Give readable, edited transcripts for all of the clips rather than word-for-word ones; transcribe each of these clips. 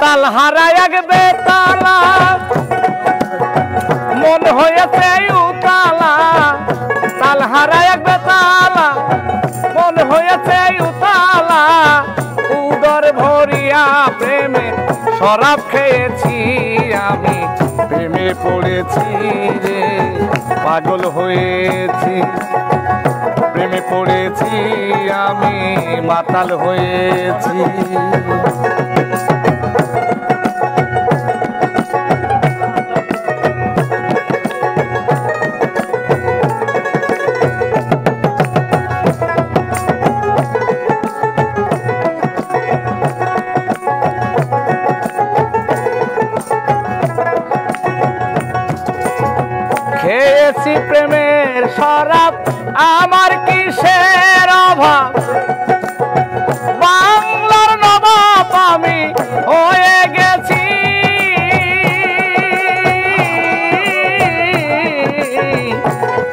তাল হারায় এক বেতালা মন হয়েছে উতালা তাল হারায় এক বেতালা মন হয়েছে উতালা উদর ভরিয়া প্রেমে শরাব খেয়েছি আমি প্রেমে পড়েছি রে পাগল হয়েছি প্রেমে পড়েছি আমি মাতাল হয়েছি খেয়েছি প্রেমের শরাব আমার কিসের অভাব বাংলার নবাব আমি হয়ে গেছি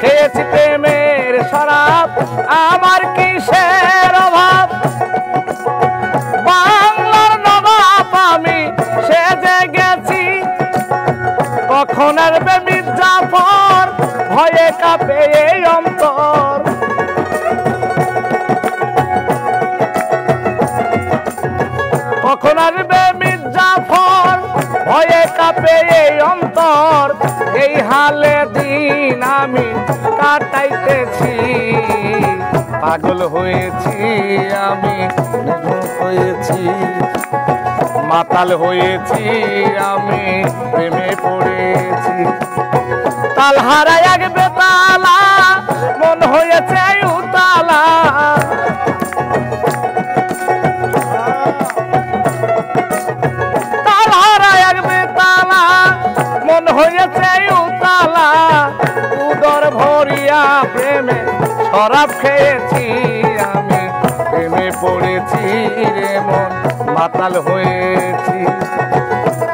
খেয়েছি প্রেমের শরাব আমার কিসের অভাব বাংলার নবাব আমি সেজে গেছি কখন আসবে মির্জাফর ভয়ে কাঁপে এই অন্তর কখন আসবে মির্জাফর ভয়ে কাঁপে এই অন্তর এই হালে দিন আমি কাটাইতেছি পাগল হয়েছি আমি হয়েছি মাতাল হয়েছি আমি প্রেমে পড়েছি তাল হারায় এক বেতালা মন হয়েছে উতালা তাল হারায় এক বেতালা মন হয়েছে উতালা উদর ভরিয়া প্রেমে শরাব খেয়েছি আমি প্রেমে পড়েছি রে মন মাতাল হয়েছি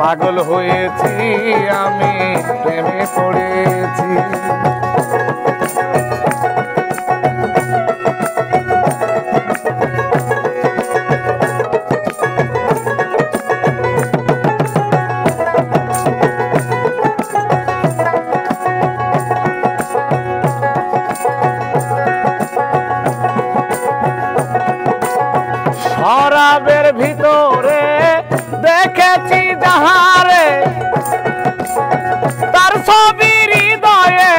পাগল হয়েছি আমি প্রেমে পড়েছি শরাবের ভিতরে দেখেছি যাহারে তার ছবি হৃদয়ে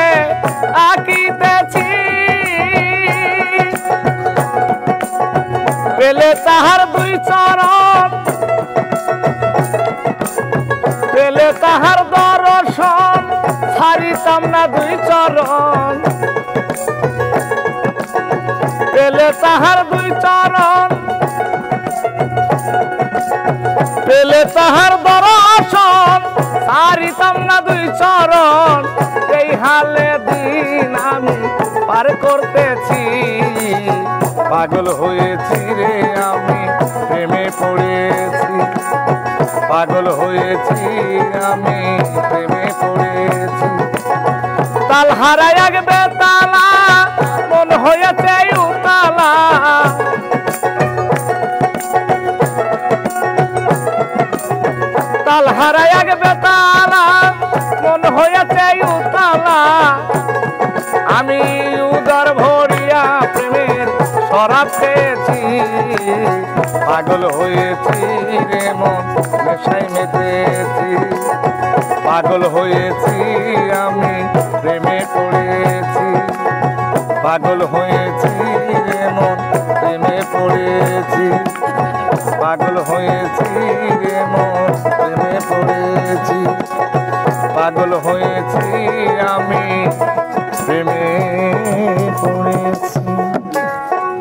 আঁকিতেছি পেলে তাহার দুই চরণ পেলে তাহার দর্শন ছাড়িতাম না দুই চরণ পেলে তাহার দুই চরণ পেলে তাহার দর্শন ছাড়িতাম না দুই চরণ এই হালে দিন আমি পার করতেছি পাগল হয়েছি রে আমি প্রেমে পড়েছি পাগল হয়েছি আমি প্রেমে পড়েছি তাল হারায় এক বেতালা মন হয়েছে উতালা তাল হারায় এক বেতালা মন হয়েছে উতালা আমি উদর ভরিয়া প্রেমের শরাব খেয়েছি পাগল হয়েছি রে মন নেশায় মেতেছি পাগল হয়েছি আমি প্রেমে পড়েছি পাগল হয়েছি রে মন প্রেমে পড়েছি পাগল হয়েছি রে মন প্রেমে পড়েছি